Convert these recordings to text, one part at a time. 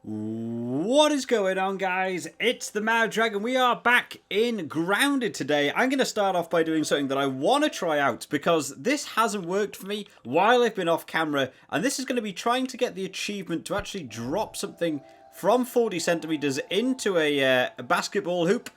What is going on, guys? It's the Mad Dragon. We are back in Grounded today. I'm going to start off by doing something that I want to try out because this hasn't worked for me while I've been off camera, and this is going to be trying to get the achievement to actually drop something from 40 centimeters into a basketball hoop.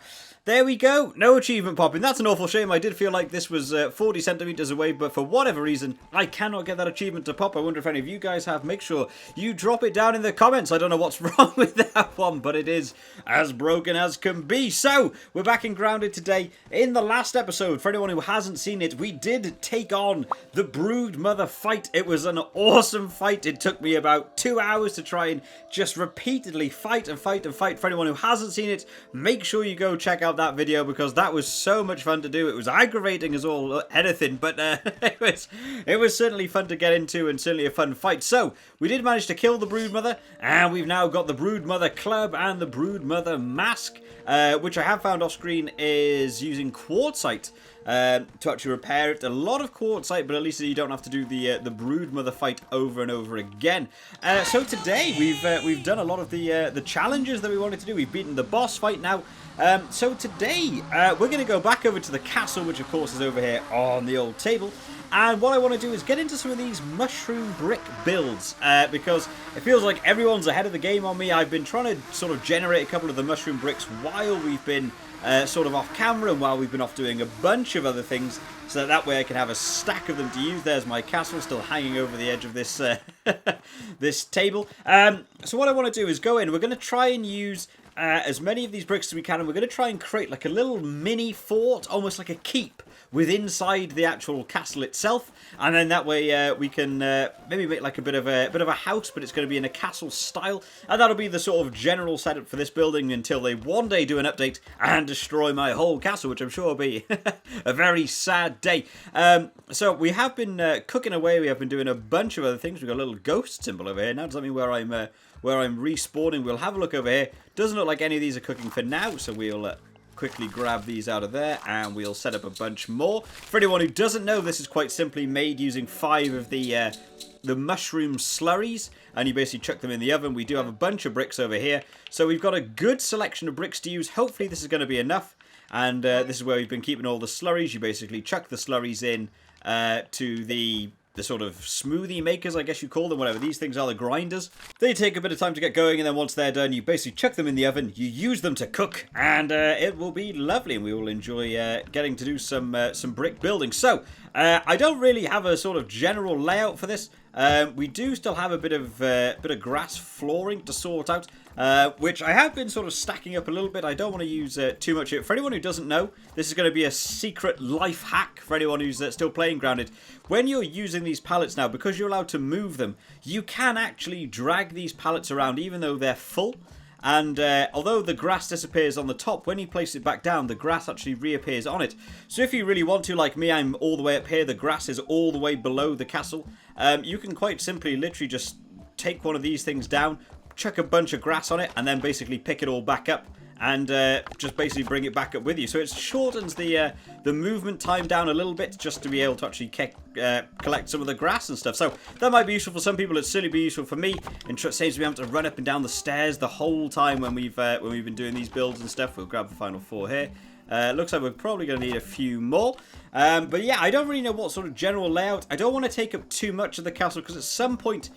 There we go. No achievement popping. That's an awful shame. I did feel like this was 40 centimeters away, but for whatever reason, I cannot get that achievement to pop. I wonder if any of you guys have. Make sure you drop it down in the comments. I don't know what's wrong with that one, but it is as broken as can be. So, we're back in Grounded today. In the last episode, for anyone who hasn't seen it, we did take on the broodmother fight. It was an awesome fight. It took me about 2 hours to try and just repeatedly fight and fight and fight. For anyone who hasn't seen it, make sure you go check out that video because that was so much fun to do. It was aggravating as all anything, but it was certainly fun to get into and certainly a fun fight. So we did manage to kill the broodmother, and we've now got the broodmother club and the broodmother mask, which I have found off screen is using quartzite to actually repair it. A lot of quartzite, but at least you don't have to do the broodmother fight over and over again. So today we've done a lot of the challenges that we wanted to do. We've beaten the boss fight now. So today we're going to go back over to the castle, which of course is over here on the old table. And what I want to do is get into some of these mushroom brick builds, because it feels like everyone's ahead of the game on me. I've been trying to sort of generate a couple of the mushroom bricks while we've been sort of off camera and while we've been off doing a bunch of other things, so that way I can have a stack of them to use. There's my castle still hanging over the edge of this this table. So what I want to do is go in. We're going to try and use as many of these bricks as we can, and we're going to try and create like a little mini fort, almost like a keep, with inside the actual castle itself, and then that way we can maybe make like a bit of a house, but it's going to be in a castle style, and that'll be the sort of general setup for this building until they one day do an update and destroy my whole castle, which I'm sure will be a very sad day. So we have been cooking away. We have been doing a bunch of other things. We've got a little ghost symbol over here. Now does that mean where I'm respawning? We'll have a look over here. Doesn't look like any of these are cooking for now, so we'll quickly grab these out of there, and we'll set up a bunch more. For anyone who doesn't know, this is quite simply made using 5 of the mushroom slurries, and you basically chuck them in the oven. We do have a bunch of bricks over here, so we've got a good selection of bricks to use. Hopefully this is going to be enough, and this is where we've been keeping all the slurries. You basically chuck the slurries in to the sort of smoothie makers, I guess you call them, whatever these things are, the grinders. They take a bit of time to get going, and then once they're done, you basically chuck them in the oven, you use them to cook, and it will be lovely, and we will enjoy getting to do some brick building. So, I don't really have a sort of general layout for this. We do still have a bit of grass flooring to sort out, which I have been sort of stacking up a little bit. I don't want to use too much of it. For anyone who doesn't know, this is going to be a secret life hack for anyone who's still playing Grounded. When you're using these pallets now, because you're allowed to move them, you can actually drag these pallets around even though they're full. And although the grass disappears on the top, when you place it back down, the grass actually reappears on it. So if you really want to, like me, I'm all the way up here, the grass is all the way below the castle, you can quite simply literally just take one of these things down, chuck a bunch of grass on it, and then basically pick it all back up, and just basically bring it back up with you. So it shortens the movement time down a little bit, just to be able to actually collect some of the grass and stuff. So that might be useful for some people. It'd certainly be useful for me. It saves me having to run up and down the stairs the whole time when we've been doing these builds and stuff. We'll grab the final 4 here. Looks like we're probably going to need a few more. But yeah, I don't really know what sort of general layout. I don't want to take up too much of the castle, because at some point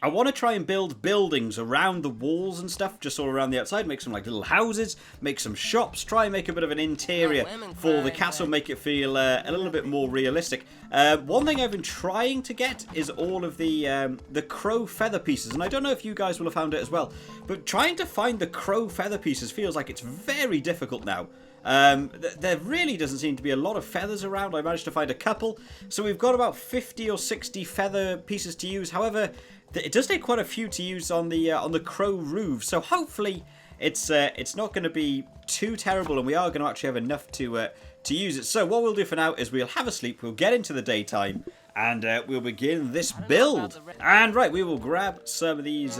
I want to try and build buildings around the walls and stuff, just all around the outside, make some like little houses, make some shops, try and make a bit of an interior for the castle, make it feel a little bit more realistic. One thing I've been trying to get is all of the crow feather pieces, and I don't know if you guys will have found it as well, but trying to find the crow feather pieces feels like it's very difficult now. There really doesn't seem to be a lot of feathers around. I managed to find a couple, so we've got about 50 or 60 feather pieces to use. However, it does take quite a few to use on the crow roof, so hopefully it's not going to be too terrible, and we are going to actually have enough to use it. So what we'll do for now is we'll have a sleep, we'll get into the daytime, and we'll begin this build. And right, we will grab some of these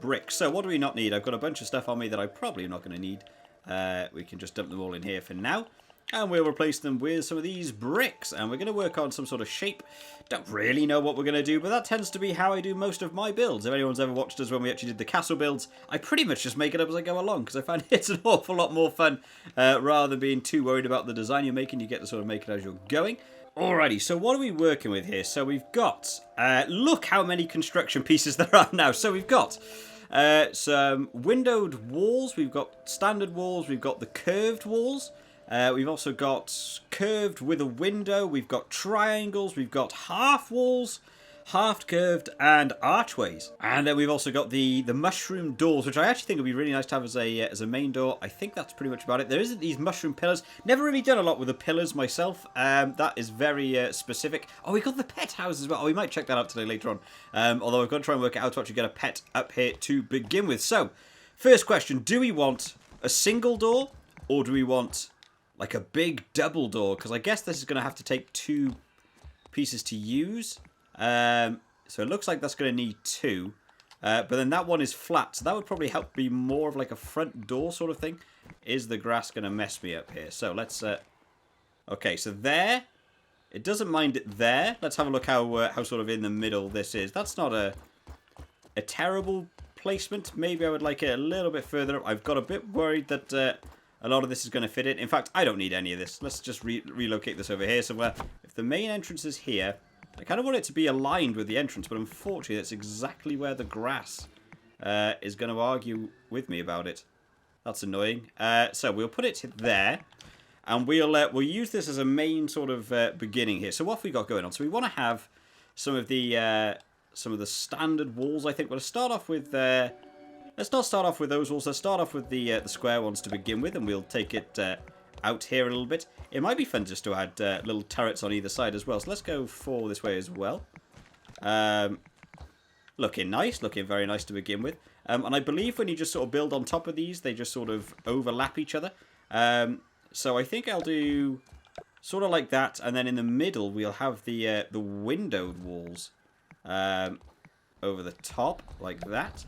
bricks. So what do we not need? I've got a bunch of stuff on me that I probably am not going to need. We can just dump them all in here for now. And we'll replace them with some of these bricks. And we're going to work on some sort of shape. Don't really know what we're going to do, but that tends to be how I do most of my builds. If anyone's ever watched us when we actually did the castle builds, I pretty much just make it up as I go along, because I find it's an awful lot more fun. Rather than being too worried about the design you're making, you get to sort of make it as you're going. Alrighty, so what are we working with here? So we've got, look how many construction pieces there are now. So we've got some windowed walls, we've got standard walls, we've got the curved walls. We've also got curved with a window, we've got triangles, we've got half walls, half curved, and archways. And then we've also got the mushroom doors, which I actually think would be really nice to have as a main door. I think that's pretty much about it. There isn't these mushroom pillars. Never really done a lot with the pillars myself. That is very specific. Oh, we got the pet house as well. Oh, we might check that out today later on. Although I've got to try and work out how to actually get a pet up here to begin with. So, first question, do we want a single door, or do we want like a big double door? Because I guess this is going to have to take 2 pieces to use. So it looks like that's going to need 2. But then that one is flat. So that would probably help be more of like a front door sort of thing. Is the grass going to mess me up here? So let's... okay, so there. It doesn't mind it there. Let's have a look how sort of in the middle this is. That's not a terrible placement. Maybe I would like it a little bit further up. I've got a bit worried that... a lot of this is going to fit in. In fact, I don't need any of this. Let's just relocate this over here somewhere. If the main entrance is here, I kind of want it to be aligned with the entrance, but unfortunately that's exactly where the grass is going to argue with me about it. That's annoying. So we'll put it there, and we'll use this as a main sort of beginning here. So what have we got going on? So we want to have some of the standard walls. I think we'll start off with... let's not start off with those walls. Let's start off with the square ones to begin with, and we'll take it out here a little bit. It might be fun just to add little turrets on either side as well. So let's go for this way as well. Looking nice, looking very nice to begin with. And I believe when you just sort of build on top of these, they just sort of overlap each other. So I think I'll do sort of like that, and then in the middle we'll have the windowed walls over the top like that.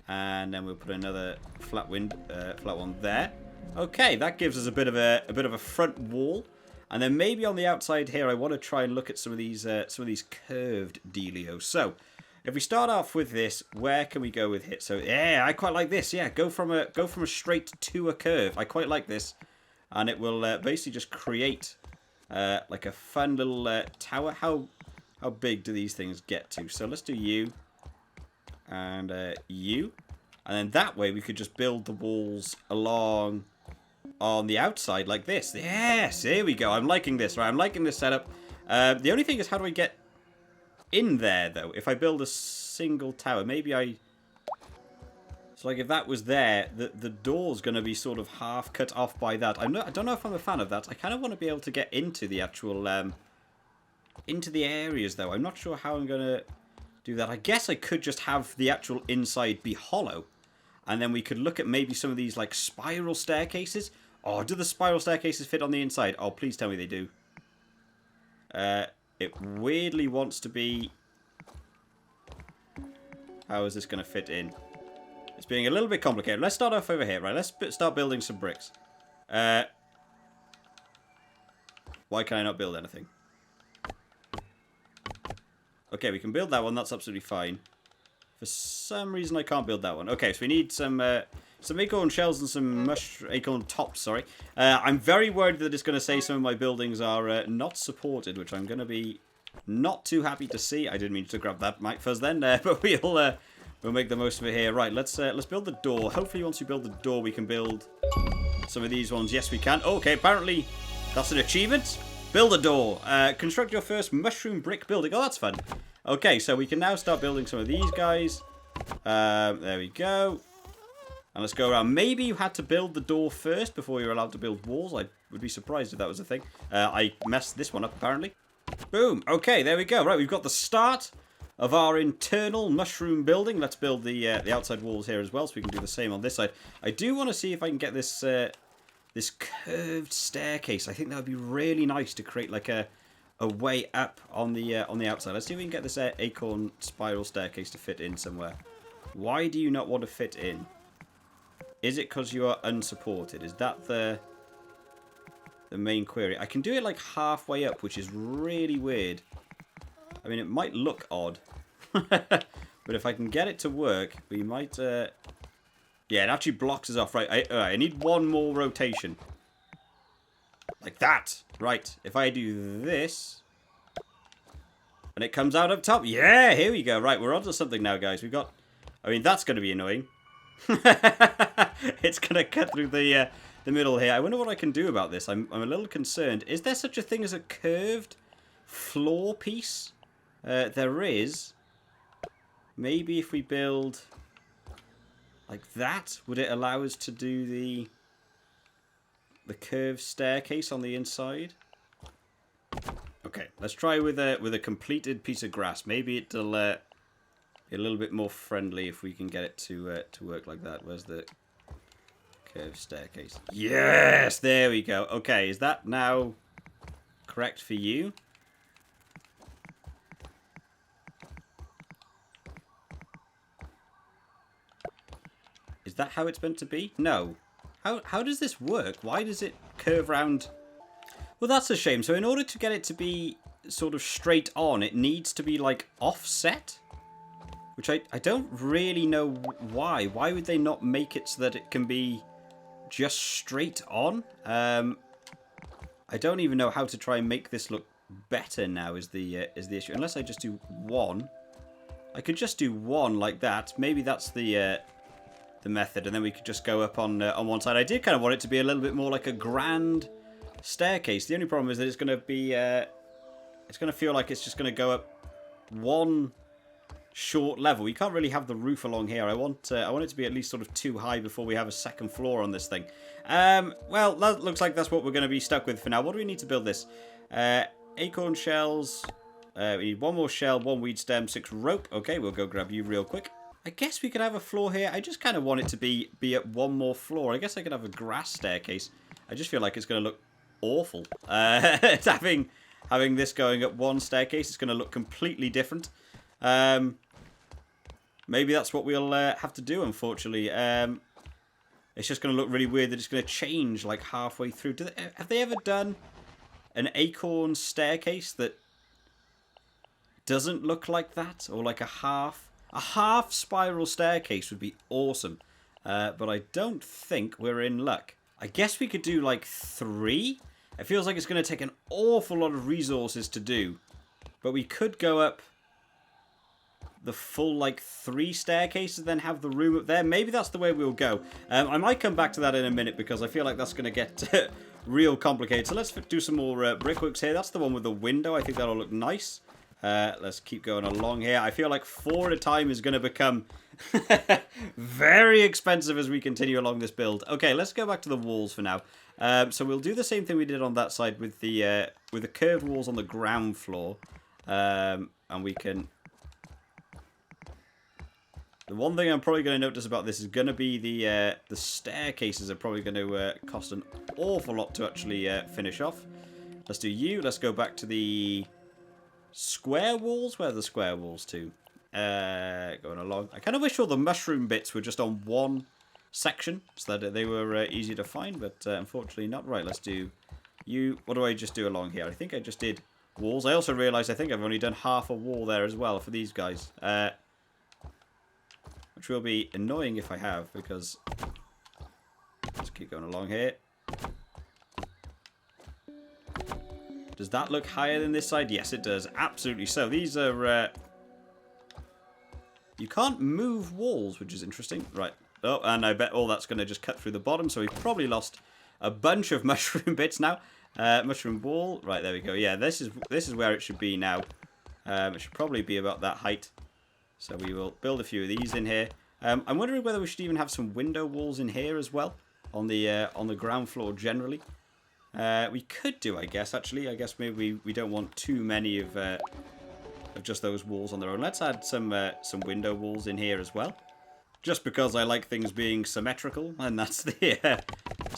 And then we'll put another flat one there. Okay, that gives us a bit of a front wall, and then maybe on the outside here, I want to try and look at some of these curved dealios. So, if we start off with this, where can we go with it? So, yeah, I quite like this. Yeah, go from a straight to a curve. I quite like this, and it will basically just create like a fun little tower. How big do these things get to? So let's do you. And you, and then that way we could just build the walls along on the outside like this. Yes, here we go. I'm liking this, right? I'm liking this setup. The only thing is, how do I get in there though? If I build a single tower, maybe so like if that was there, the door's going to be sort of half cut off by that. I don't know if I'm a fan of that. I kind of want to be able to get into the actual into the areas though. I'm not sure how I'm going to do that. I guess I could just have the actual inside be hollow, and then we could look at maybe some of these like spiral staircases. Oh, do the spiral staircases fit on the inside? Oh, please tell me they do. It weirdly wants to be... How is this going to fit in? It's being a little bit complicated. Let's start off over here, right? Let's start building some bricks. Why can I not build anything? Okay, we can build that one. That's absolutely fine. For some reason, I can't build that one. Okay, so we need some acorn shells and some acorn tops, sorry. I'm very worried that it's going to say some of my buildings are not supported, which I'm going to be not too happy to see. I didn't mean to grab that mic fuzz then, but we'll make the most of it here. Right, let's build the door. Hopefully, once we build the door, we can build some of these ones. Yes, we can. Okay, apparently that's an achievement. Build a door. Construct your first mushroom brick building. Oh, that's fun. Okay, so we can now start building some of these guys. There we go. And let's go around. Maybe you had to build the door first before you're allowed to build walls. I would be surprised if that was a thing. I messed this one up, apparently. Boom. Okay, there we go. Right, we've got the start of our internal mushroom building. Let's build the outside walls here as well, so we can do the same on this side. I do want to see if I can get this this curved staircase. I think that would be really nice to create like a way up on the outside. Let's see if we can get this acorn spiral staircase to fit in somewhere. Why do you not want to fit in? Is it because you are unsupported? Is that the the main query. I can do it like halfway up, which is really weird. I mean, it might look odd. But if I can get it to work, we might... Yeah, it actually blocks us off. Right, I need one more rotation. Like that. Right, if I do this... And it comes out up top. Yeah, here we go. Right, we're onto something now, guys. We've got... I mean, that's going to be annoying. It's going to cut through the middle here. I wonder what I can do about this. I'm a little concerned. Is there such a thing as a curved floor piece? There is. Maybe if we build like that, would it allow us to do the curved staircase on the inside? Okay, let's try with a completed piece of grass. Maybe it'll be a little bit more friendly if we can get it to work like that. Where's the curved staircase? Yes, there we go. Okay, is that now correct for you? Is that how it's meant to be? No. How does this work? Why does it curve round? Well, that's a shame. So in order to get it to be sort of straight on, it needs to be like offset. Which I don't really know why. Why would they not make it so that it can be just straight on? I don't even know how to try and make this look better now is the issue. Unless I just do one. I could just do one like that. Maybe that's the method, and then we could just go up on one side. I did kind of want it to be a little bit more like a grand staircase. The only problem is that it's going to be it's going to feel like it's just going to go up one short level. You can't really have the roof along here. I want it to be at least sort of too high before we have a second floor on this thing. Well, that looks like that's what we're going to be stuck with for now. What do we need to build this? Acorn shells. We need one more shell, one weed stem, 6 rope. Okay, we'll go grab you real quick. I guess we could have a floor here. I just kind of want it to be at one more floor. I guess I could have a grass staircase. I just feel like it's going to look awful. Having this going up one staircase, it's going to look completely different. Maybe that's what we'll have to do, unfortunately. It's just going to look really weird that it's going to change like halfway through. Have they ever done an acorn staircase that doesn't look like that? Or like a half spiral staircase would be awesome. But I don't think we're in luck. I guess we could do like 3. It feels like it's going to take an awful lot of resources to do. But we could go up the full like 3 staircases, then have the room up there. Maybe that's the way we'll go. I might come back to that in a minute because I feel like that's going to get real complicated. So let's do some more brickworks here. That's the one with the window. I think that'll look nice. Let's keep going along here. I feel like 4 at a time is going to become very expensive as we continue along this build. Okay, let's go back to the walls for now. So we'll do the same thing we did on that side with the curved walls on the ground floor. And we can... The one thing I'm probably going to notice about this is going to be the staircases are probably going to cost an awful lot to actually finish off. Let's do you. Let's go back to the... square walls? Where are the square walls to? Going along. I kind of wish all the mushroom bits were just on one section so that they were easier to find, but unfortunately not. Right, let's do you. What do I just do along here? I think I just did walls. I also realised I think I've only done half a wall there as well for these guys. Which will be annoying if I have, because... Let's keep going along here. Does that look higher than this side? Yes, it does. Absolutely so. These are... You can't move walls, which is interesting. Right. Oh, and I bet all that's going to just cut through the bottom, so we've probably lost a bunch of mushroom bits now. Mushroom wall. Right, there we go. Yeah, this is where it should be now. It should probably be about that height. So we will build a few of these in here. I'm wondering whether we should even have some window walls in here as well. On the ground floor generally. We could do, I guess, actually. I guess maybe we don't want too many of just those walls on their own. Let's add some window walls in here as well. Just because I like things being symmetrical, and that's the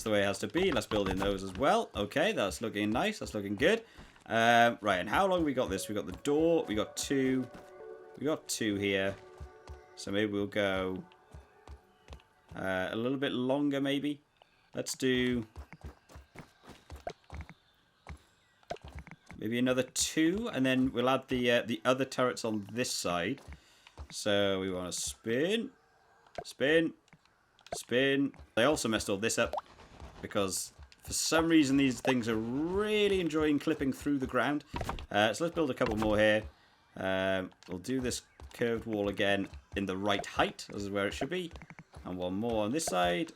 way it has to be. Let's build in those as well. Okay, that's looking nice. That's looking good. Right, and how long we got this? We got the door. We got 2. We got 2 here. So maybe we'll go a little bit longer, maybe. Let's do... Maybe another 2, and then we'll add the other turrets on this side. So we want to spin, spin, spin. I also messed all this up because for some reason these things are really enjoying clipping through the ground. So let's build a couple more here. We'll do this curved wall again in the right height. This is where it should be. And one more on this side.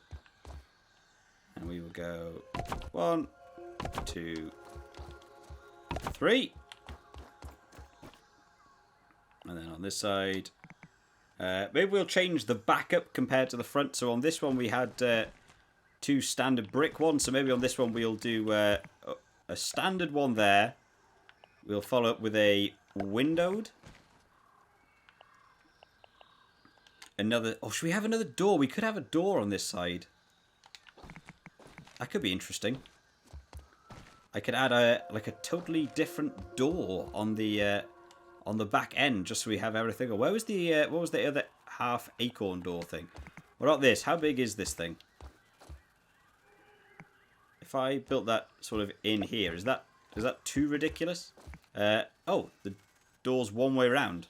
And we will go 1, 2, 3. And then on this side, maybe we'll change the backup compared to the front. So on this one we had 2 standard brick ones. So maybe on this one we'll do a standard one there. We'll follow up with a windowed. Another. Oh, should we have another door? We could have a door on this side. That could be interesting. I could add a totally different door on the back end, just so we have everything. Where was the what was the other half acorn door thing? What about this? How big is this thing? If I built that sort of in here, is that too ridiculous? Oh, the door's one way around.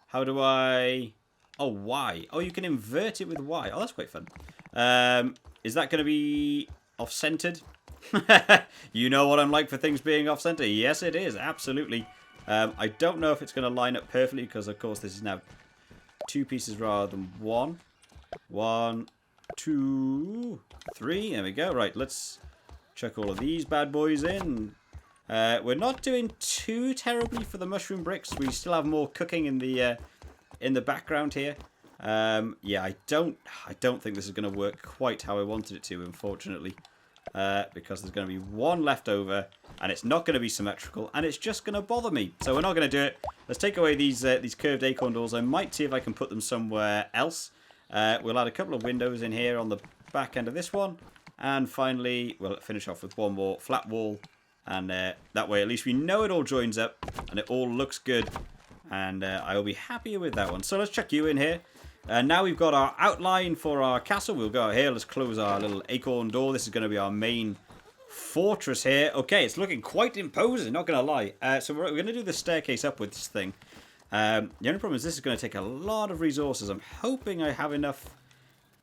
How do I? Oh, Y. Oh, you can invert it with Y. Oh, that's quite fun. Is that going to be off-centered? You know what I'm like for things being off-center. Yes, it is. Absolutely. I don't know if it's going to line up perfectly because, of course, this is now 2 pieces rather than 1. 1, 2, 3. There we go. Right, let's chuck all of these bad boys in. We're not doing too terribly for the mushroom bricks. We still have more cooking in the background here. Yeah, I don't think this is going to work quite how I wanted it to, unfortunately. Because there's going to be 1 left over, and it's not going to be symmetrical, and it's just going to bother me. So we're not going to do it. Let's take away these curved acorn doors. I might see if I can put them somewhere else. We'll add a couple of windows in here on the back end of this one. And finally, we'll finish off with 1 more flat wall. And that way, at least we know it all joins up, and it all looks good. And I will be happier with that one. So let's chuck you in here. Now we've got our outline for our castle. We'll go out here. Let's close our little acorn door. This is going to be our main fortress here. Okay, it's looking quite imposing, not going to lie. So we're going to do the staircase up with this thing. The only problem is this is going to take a lot of resources. I'm hoping I have enough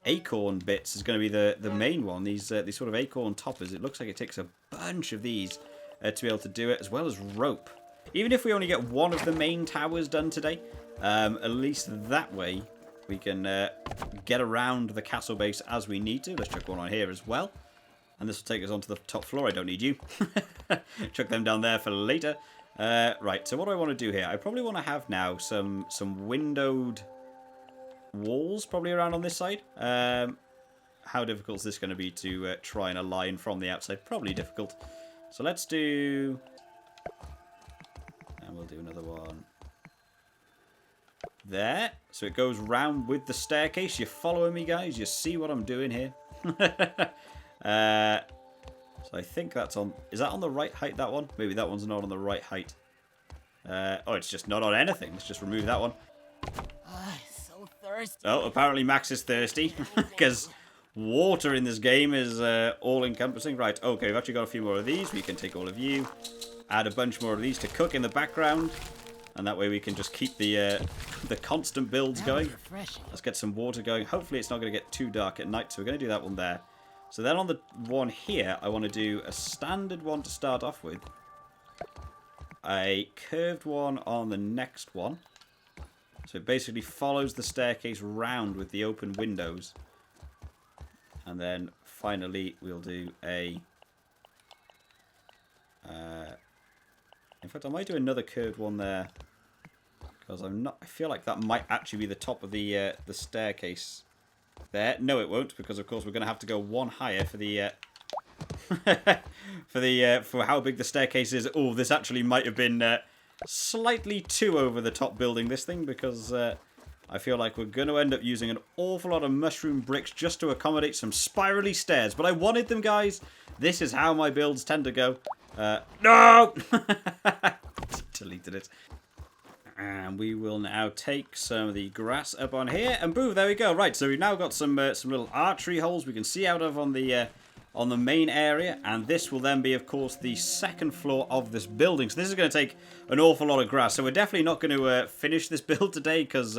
acorn bits. Is going to be the main one. These sort of acorn toppers. It looks like it takes a bunch of these to be able to do it, as well as rope. Even if we only get 1 of the main towers done today, at least that way we can get around the castle base as we need to. Let's chuck 1 on here as well. And this will take us onto the top floor. I don't need you. Chuck them down there for later. Right, so what do I want to do here? I probably want to have now some windowed walls probably around on this side. How difficult is this going to be to try and align from the outside? Probably difficult. So let's do... And we'll do another one there. So it goes round with the staircase. You're following me, guys? You see what I'm doing here? So I think that's on... Is that on the right height, that one? Maybe that one's not on the right height. Oh, it's just not on anything. Let's just remove that one. So thirsty. Oh, apparently Max is thirsty. Because water in this game is all-encompassing. Right, okay, we've actually got a few more of these. We can take all of you. Add a bunch more of these to cook in the background. And that way we can just keep the constant builds going. Let's get some water going. Hopefully it's not going to get too dark at night. So we're going to do that one there. So then on the one here, I want to do a standard one to start off with. A curved one on the next one. So it basically follows the staircase round with the open windows. And then finally we'll do a... in fact, I might do another curved one there. Because I feel like that might actually be the top of the staircase there. No, it won't, because of course we're going to have to go 1 higher for the for how big the staircase is. Oh, this actually might have been slightly too over the top building this thing, because I feel like we're going to end up using an awful lot of mushroom bricks just to accommodate some spirally stairs. But I wanted them, guys. This is how my builds tend to go. No! Deleted it. And we will now take some of the grass up on here, and boom, there we go. Right, so we've now got some little archery holes we can see out of on the on the main area, and this will then be, of course, the second floor of this building. So this is going to take an awful lot of grass. So we're definitely not going to finish this build today, because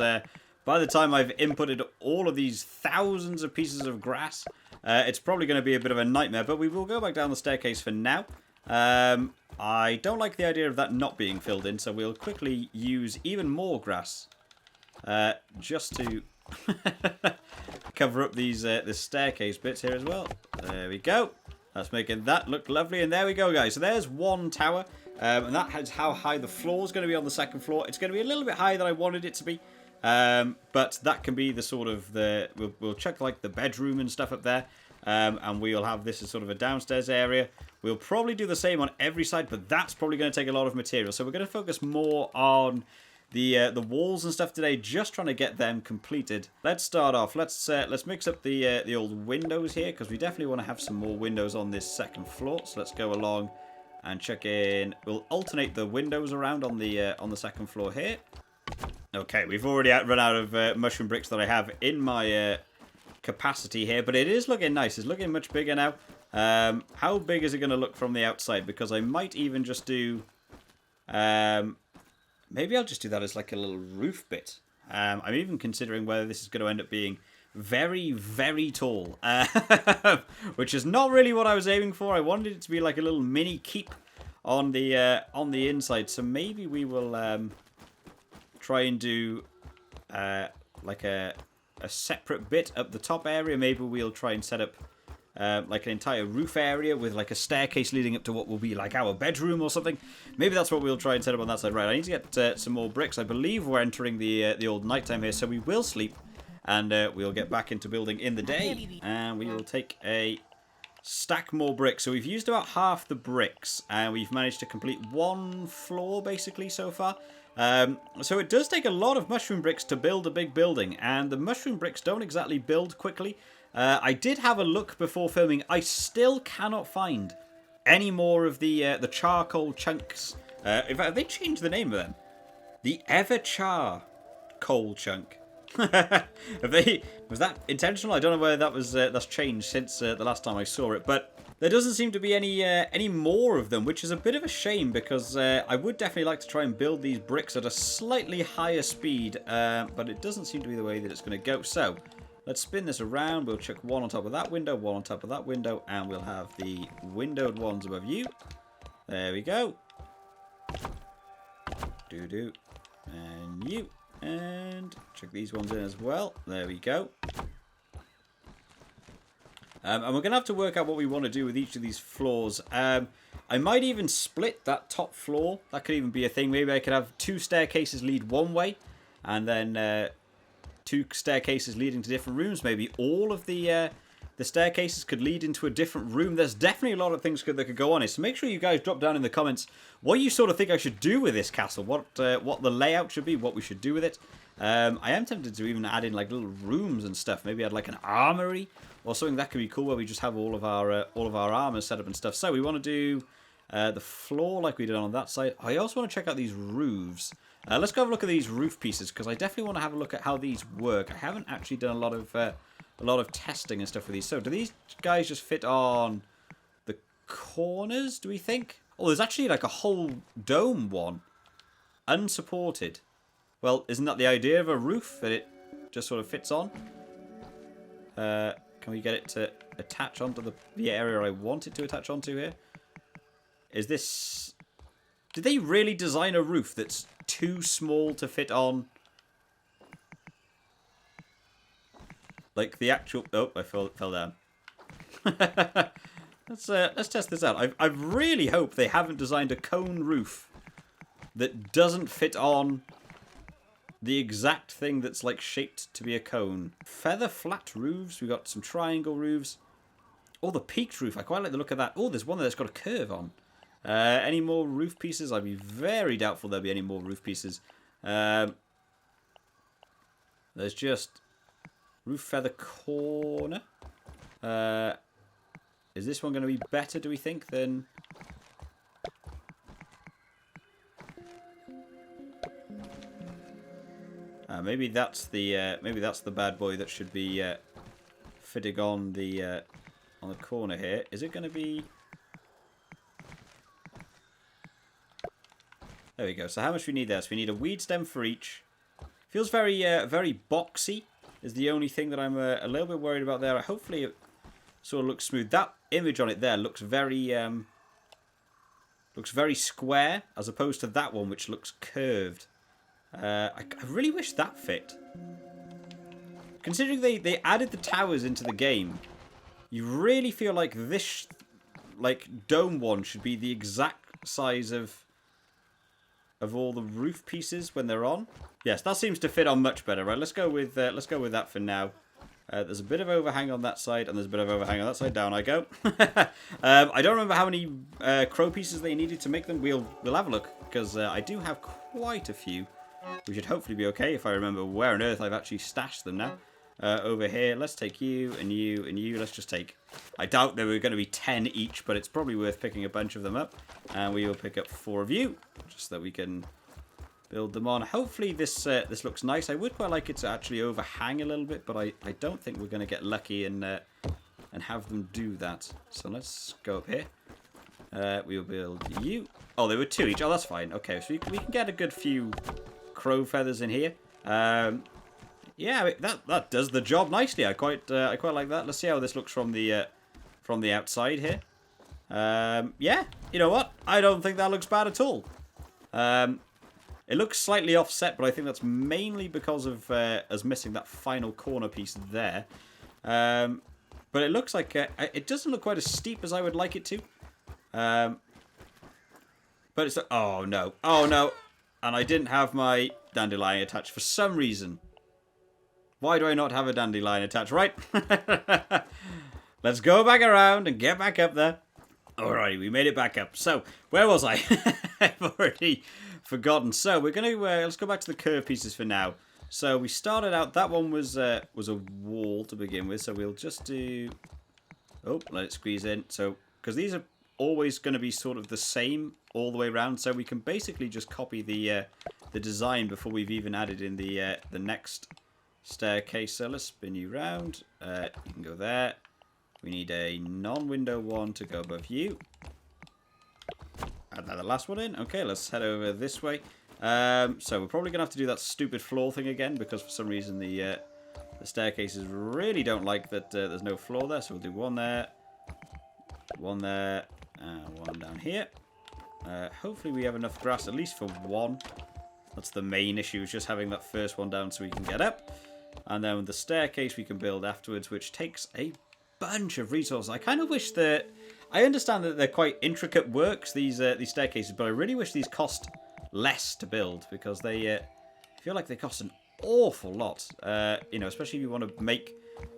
by the time I've inputted all of these thousands of pieces of grass, it's probably going to be a bit of a nightmare. But we will go back down the staircase for now. I don't like the idea of that not being filled in, so we'll quickly use even more grass just to cover up these this staircase bits here as well. There we go. That's making that look lovely. And there we go, guys. So there's one tower. And that is how high the floor is going to be on the second floor. It's going to be a little bit higher than I wanted it to be. But that can be the sort of the... We'll check like the bedroom and stuff up there. And we'll have this as sort of a downstairs area. We'll probably do the same on every side, but that's probably going to take a lot of material. So we're going to focus more on the walls and stuff today, just trying to get them completed. Let's start off. Let's mix up the old windows here, because we definitely want to have some more windows on this second floor. So let's go along and check in. We'll alternate the windows around on the second floor here. Okay, we've already run out of mushroom bricks that I have in my capacity here, but it is looking nice. It's looking much bigger now. How big is it going to look from the outside? Because I might even just do... maybe I'll just do that as like a little roof bit. I'm even considering whether this is going to end up being very, very tall. Which is not really what I was aiming for. I wanted it to be like a little mini keep on the inside. So maybe we will try and do like a separate bit up the top area. Maybe we'll try and set up like an entire roof area with like a staircase leading up to what will be like our bedroom or something. Maybe that's what we'll try and set up on that side. Right, I need to get some more bricks. I believe we're entering the old nighttime here, so we will sleep and we'll get back into building in the day. And we will take a stack more bricks. So we've used about half the bricks and we've managed to complete one floor basically so far. So it does take a lot of mushroom bricks to build a big building, and the mushroom bricks don't exactly build quickly. I did have a look before filming. I still cannot find any more of the charcoal chunks. In fact, they changed the name of them. The Ever-Char coal chunk. Was that intentional? I don't know whether that was that's changed since the last time I saw it, but there doesn't seem to be any more of them, which is a bit of a shame, because I would definitely like to try and build these bricks at a slightly higher speed, but it doesn't seem to be the way that it's going to go. So let's spin this around. We'll chuck one on top of that window, one on top of that window, and we'll have the windowed ones above you. There we go. Do-do. And you. And chuck these ones in as well. There we go. And we're going to have to work out what we want to do with each of these floors. I might even split that top floor. That could even be a thing. Maybe I could have 2 staircases lead one way, and then 2 staircases leading to different rooms. Maybe all of the staircases could lead into a different room. There's definitely a lot of things that could go on here. So make sure you guys drop down in the comments what you sort of think I should do with this castle. What the layout should be. What we should do with it. I am tempted to even add in like little rooms and stuff. Maybe add like an armory or something. That could be cool, where we just have all of our armor set up and stuff. So we want to do the floor like we did on that side. I also want to check out these roofs. Let's go have a look at these roof pieces, because I definitely want to have a look at how these work. I haven't actually done a lot of testing and stuff with these. So do these guys just fit on the corners, do we think? Oh, there's actually like a whole dome one, unsupported. Well, isn't that the idea of a roof, that it just sort of fits on? Can we get it to attach onto the area I want it to attach onto here? Is this... Did they really design a roof that's too small to fit on? Like the actual... Oh, I fell down. Let's test this out. I really hope they haven't designed a cone roof that doesn't fit on the exact thing that's like shaped to be a cone. Feather flat roofs. We got some triangle roofs. Oh, the peaked roof. I quite like the look of that. Oh, there's one that's got a curve on. Any more roof pieces? I'd be very doubtful there'll be any more roof pieces. There's just roof feather corner. Is this one going to be better, do we think, than... maybe that's the bad boy that should be fitting on the on the corner here. Is it going to be... There we go. So how much we need there? So we need a weed stem for each. Feels very very boxy is the only thing that I'm a little bit worried about there. Hopefully it sort of looks smooth. That image on it there looks very square as opposed to that one which looks curved. I really wish that fit. Considering they added the towers into the game, you really feel like this dome one should be the exact size of all the roof pieces when they're on. Yes, that seems to fit on much better. Right, let's go with that for now. There's a bit of overhang on that side, and there's a bit of overhang on that side. Down I go. I don't remember how many crow pieces they needed to make them. We'll have a look, because I do have quite a few. We should hopefully be okay if I remember where on earth I've actually stashed them now. Over here, let's take you and you and you. Let's just take... I doubt there were going to be 10 each, but it's probably worth picking a bunch of them up. And we will pick up 4 of you, just so that we can build them on. Hopefully this looks nice. I would quite like it to actually overhang a little bit, but I don't think we're going to get lucky and have them do that. So let's go up here. We will build you. Oh, there were 2 each. Oh, that's fine. Okay, so we can get a good few crow feathers in here. Yeah, that does the job nicely. I quite like that. Let's see how this looks from the outside here. Yeah, you know what? I don't think that looks bad at all. It looks slightly offset, but I think that's mainly because of us missing that final corner piece there. But it looks like it doesn't look quite as steep as I would like it to. But it's oh no, and I didn't have my dandelion attached for some reason. Why do I not have a dandelion attached? Right. Let's go back around and get back up there. Alrighty, we made it back up. So, where was I? I've already forgotten. So, we're going to... let's go back to the curve pieces for now. So, we started out... That one was a wall to begin with. So, we'll just do... Oh, let it squeeze in. So, because these are always going to be sort of the same all the way around. So, we can basically just copy the design before we've even added in the next... staircase. So let's spin you round. You can go there. We need a non-window one to go above you. Add that the last one in. Okay, let's head over this way. So we're probably gonna have to do that stupid floor thing again because for some reason the staircases really don't like that there's no floor there. So we'll do one there, and one down here. Hopefully we have enough grass at least for one. That's the main issue, is just having that first one down so we can get up. And then the staircase we can build afterwards, which takes a bunch of resources. I kind of wish that... I understand that they're quite intricate works, these staircases, but I really wish these cost less to build, because they feel like they cost an awful lot. You know, especially if you want to make...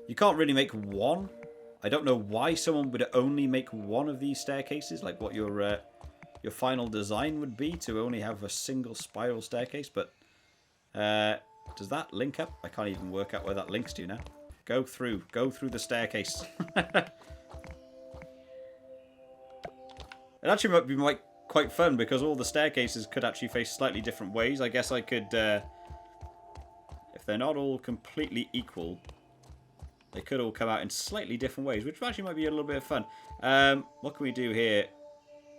You can't really make one. I don't know why someone would only make one of these staircases, like what your final design would be to only have a single spiral staircase, but does that link up? I can't even work out where that links to now. Go through the staircase. It actually might be quite fun because all the staircases could actually face slightly different ways. I guess I could, if they're not all completely equal, they could all come out in slightly different ways, which actually might be a little bit of fun. What can we do here?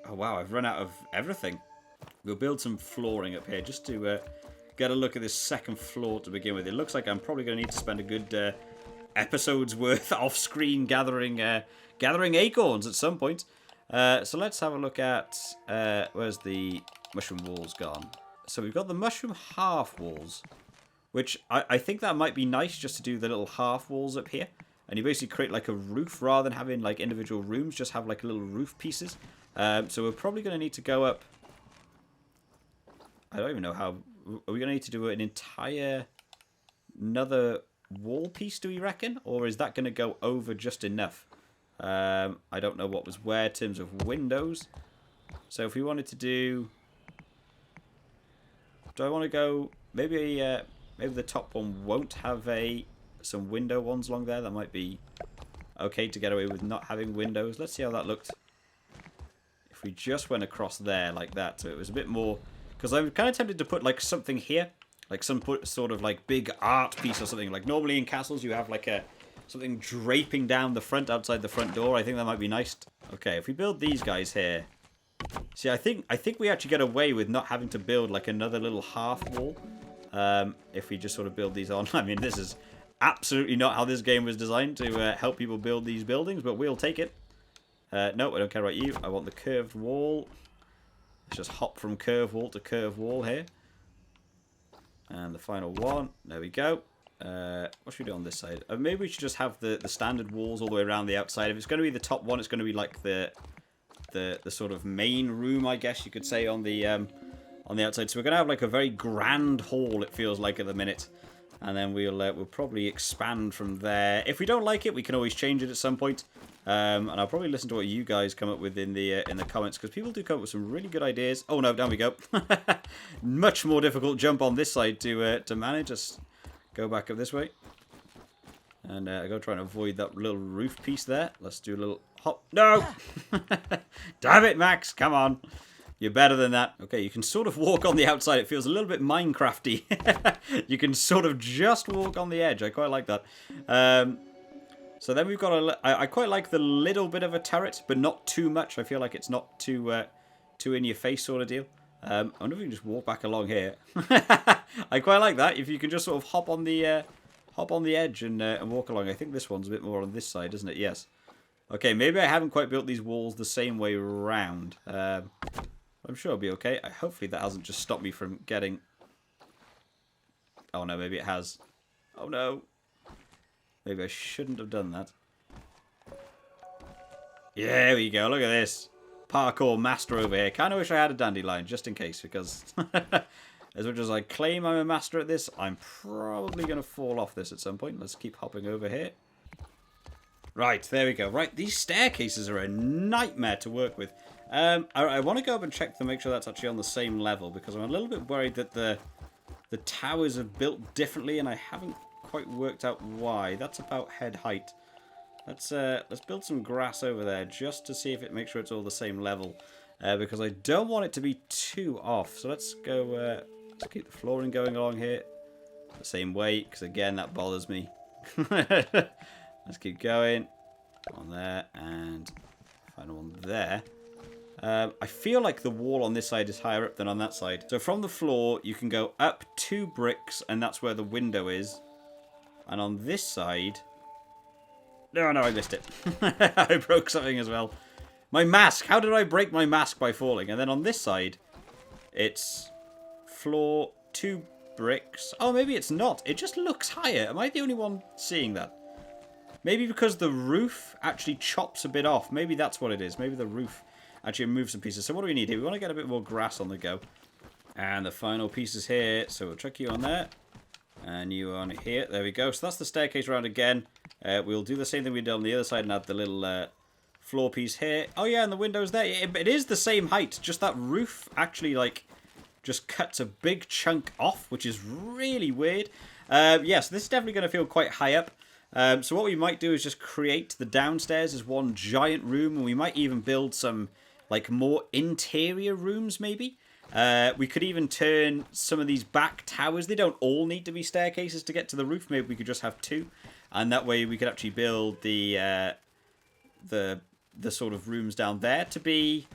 Oh wow, I've run out of everything. We'll build some flooring up here just to get a look at this second floor to begin with. It looks like I'm probably going to need to spend a good episode's worth off-screen gathering acorns at some point. So let's have a look at... where's the mushroom walls gone? So we've got the mushroom half walls, which I think that might be nice just to do the little half walls up here. And you basically create like a roof rather than having like individual rooms, just have like little roof pieces. So we're probably going to need to go up... I don't even know how... Are we going to need to do an entire... another wall piece, do we reckon? Or is that going to go over just enough? I don't know what was where in terms of windows. So if we wanted to do... Do I want to go... Maybe the top one won't have some window ones along there. That might be okay to get away with not having windows. Let's see how that looked. If we just went across there like that, so it was a bit more... Because I'm kind of tempted to put like something here, like some sort of like big art piece or something. Like normally in castles you have like a something draping down the front outside the front door. I think that might be nice. Okay, if we build these guys here. See, I think we actually get away with not having to build like another little half wall. If we just sort of build these on. I mean, this is absolutely not how this game was designed to help people build these buildings, but we'll take it. No, I don't care about you. I want the curved wall. Let's just hop from curved wall to curved wall here. And the final one. There we go. What should we do on this side? Maybe we should just have the standard walls all the way around the outside. If it's going to be the top one, it's going to be like the sort of main room, I guess you could say, on the outside. So we're going to have like a very grand hall, it feels like, at the minute. And then we'll probably expand from there. If we don't like it, we can always change it at some point. And I'll probably listen to what you guys come up with in the comments, because people do come up with some really good ideas. Oh no, down we go. Much more difficult jump on this side to manage. Let's go back up this way. And I go try and avoid that little roof piece there. Let's do a little hop. No! Damn it, Max. Come on. You're better than that. Okay, you can sort of walk on the outside. It feels a little bit Minecrafty. You can sort of just walk on the edge. I quite like that. So then we've got I quite like the little bit of a turret, but not too much. I feel like it's not too in your face sort of deal. I wonder if we can just walk back along here. I quite like that. If you can just sort of hop on the edge and walk along. I think this one's a bit more on this side, isn't it? Yes. Okay, maybe I haven't quite built these walls the same way around. I'm sure it'll be okay. Hopefully that hasn't just stopped me from getting... Oh no, maybe it has. Oh no. Maybe I shouldn't have done that. Yeah, there we go. Look at this. Parkour master over here. Kind of wish I had a dandelion, just in case, because as much as I claim I'm a master at this, I'm probably going to fall off this at some point. Let's keep hopping over here. Right, there we go. Right, these staircases are a nightmare to work with. I want to go up and check to make sure that's actually on the same level, because I'm a little bit worried that the towers are built differently, and I haven't quite worked out why. That's about head height. Let's build some grass over there just to see if it makes sure it's all the same level, because I don't want it to be too off. So let's go. Let's keep the flooring going along here the same way, because again that bothers me. Let's keep going on there, and final one there. I feel like the wall on this side is higher up than on that side. So from the floor, you can go up 2 bricks, and that's where the window is. And on this side... No, I missed it. I broke something as well. My mask! How did I break my mask by falling? And then on this side, it's floor, 2 bricks. Oh, maybe it's not. It just looks higher. Am I the only one seeing that? Maybe because the roof actually chops a bit off. Maybe that's what it is. Maybe the roof actually moves some pieces. So what do we need here? We want to get a bit more grass on the go. And the final piece is here. So we'll chuck you on there. And you on here. There we go. So that's the staircase round again. We'll do the same thing we did on the other side and add the little floor piece here. Oh yeah, and the window's there. It is the same height. Just that roof actually like just cuts a big chunk off, which is really weird. Yes, this is definitely going to feel quite high up. So what we might do is just create the downstairs as one giant room, and we might even build some like more interior rooms maybe. We could even turn some of these back towers. They don't all need to be staircases to get to the roof. Maybe we could just have 2, and that way we could actually build the sort of rooms down there to be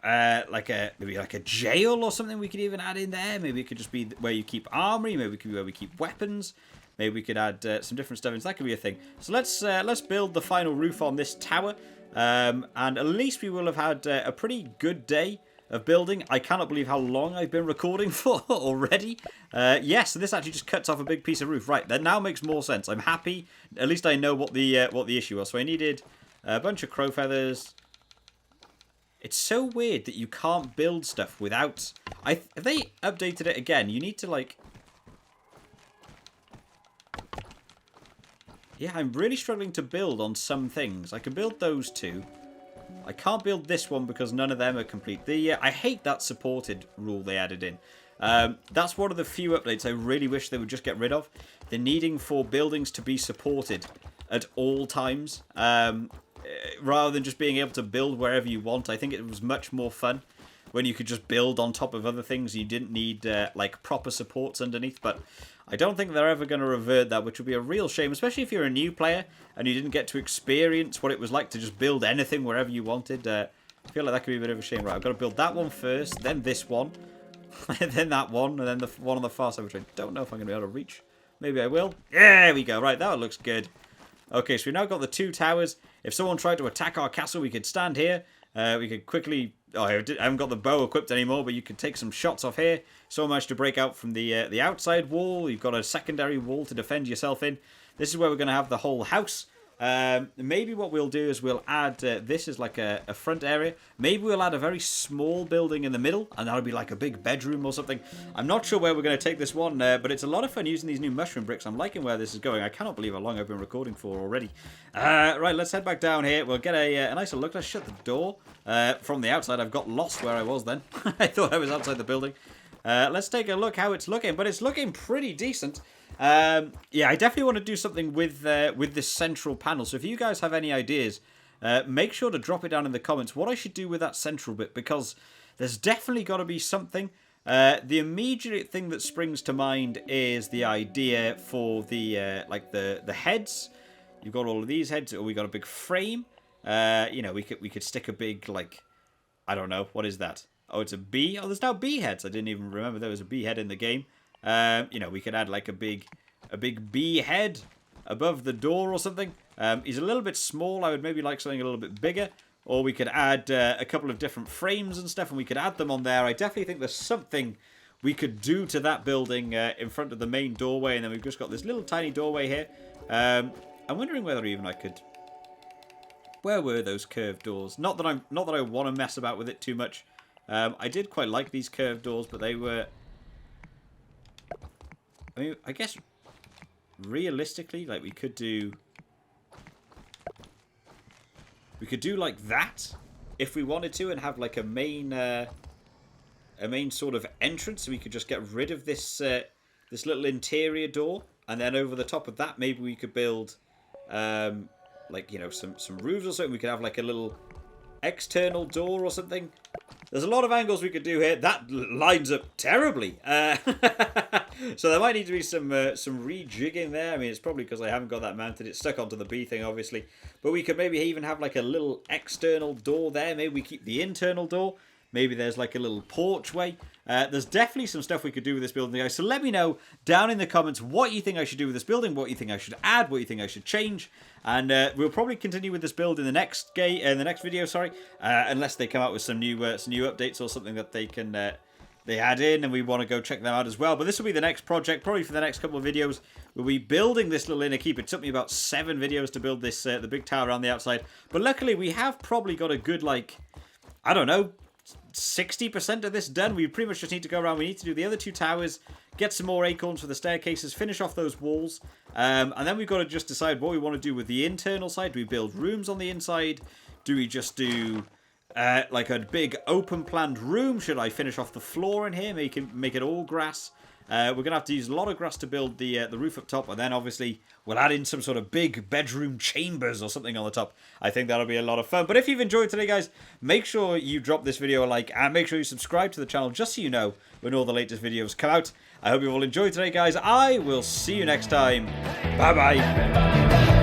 maybe like a jail or something. We could even add in there. Maybe it could just be where you keep armory. Maybe it could be where we keep weapons. Maybe we could add some different stuff in. So that could be a thing. So let's build the final roof on this tower, and at least we will have had a pretty good day of building. I cannot believe how long I've been recording for already. Yes, so this actually just cuts off a big piece of roof. Right, that now makes more sense. I'm happy. At least I know what the issue was. So I needed a bunch of crow feathers. It's so weird that you can't build stuff without... Have they updated it again? You need to like... Yeah, I'm really struggling to build on some things. I can build those 2. I can't build this one because none of them are complete. I hate that supported rule they added in. That's one of the few updates I really wish they would just get rid of. The needing for buildings to be supported at all times. Rather than just being able to build wherever you want. I think it was much more fun when you could just build on top of other things. You didn't need like proper supports underneath. But I don't think they're ever going to revert that, which would be a real shame, especially if you're a new player and you didn't get to experience what it was like to just build anything wherever you wanted. I feel like that could be a bit of a shame. Right, I've got to build that one first, then this one, then that one, and then the one on the far side, which I don't know if I'm going to be able to reach. Maybe I will. There we go. Right, that looks good. Okay, so we've now got the 2 towers. If someone tried to attack our castle, we could stand here. We could quickly... Oh, I haven't got the bow equipped anymore, but you could take some shots off here. Someone managed to break out from the outside wall. You've got a secondary wall to defend yourself in. This is where we're going to have the whole house. Maybe what we'll do is we'll add this as like a front area. Maybe we'll add a very small building in the middle, and that'll be like a big bedroom or something. I'm not sure where we're going to take this one, but it's a lot of fun using these new mushroom bricks. I'm liking where this is going. I cannot believe how long I've been recording for already. Right, let's head back down here. We'll get a nicer look. Let's shut the door from the outside. I've got lost where I was then. I thought I was outside the building. Let's take a look how it's looking, but it's looking pretty decent. Yeah, I definitely want to do something with this central panel. So if you guys have any ideas, make sure to drop it down in the comments what I should do with that central bit, because there's definitely got to be something. The immediate thing that springs to mind is the idea for the like the heads. You've got all of these heads, or we got a big frame. You know, we could stick a big, like, I don't know, what is that? Oh, it's a bee. Oh, there's now bee heads. I didn't even remember there was a bee head in the game. You know, we could add like a big bee head above the door or something. He's a little bit small. I would maybe like something a little bit bigger. Or we could add a couple of different frames and stuff, and we could add them on there. I definitely think there's something we could do to that building in front of the main doorway. And then we've just got this little tiny doorway here. I'm wondering whether even I could... Where were those curved doors? Not that I want to mess about with it too much. I did quite like these curved doors, but they were... I mean, I guess realistically, like, we could do like that if we wanted to, and have like a main sort of entrance, so we could just get rid of this this little interior door, and then over the top of that, maybe we could build like, you know, some roofs or something. We could have like a little external door or something. There's a lot of angles we could do here. That lines up terribly. So there might need to be some rejigging there. I mean, it's probably because I haven't got that mounted. It's stuck onto the bee thing, obviously. But we could maybe even have like a little external door there. Maybe we keep the internal door. Maybe there's like a little porchway. There's definitely some stuff we could do with this building, guys. So let me know down in the comments what you think I should do with this building, what you think I should add, what you think I should change. And we'll probably continue with this build in the next video, sorry, unless they come out with some new updates or something that they can they add in, and we want to go check them out as well. But this will be the next project, probably for the next couple of videos. We'll be building this little inner keep. It took me about 7 videos to build this the big tower around the outside, but luckily we have probably got a good, like, I don't know, 60% of this done. We pretty much just need to go around. We need to do the other 2 towers, get some more acorns for the staircases, finish off those walls, and then we've got to just decide what we want to do with the internal side. Do we build rooms on the inside? Do we just do like a big open planned room? Should I finish off the floor in here, make it all grass? We're going to have to use a lot of grass to build the roof up top, and then obviously we'll add in some sort of big bedroom chambers or something on the top. I think that'll be a lot of fun. But if you've enjoyed today, guys, make sure you drop this video a like, and make sure you subscribe to the channel just so you know when all the latest videos come out. I hope you've all enjoyed today, guys. I will see you next time. Bye-bye.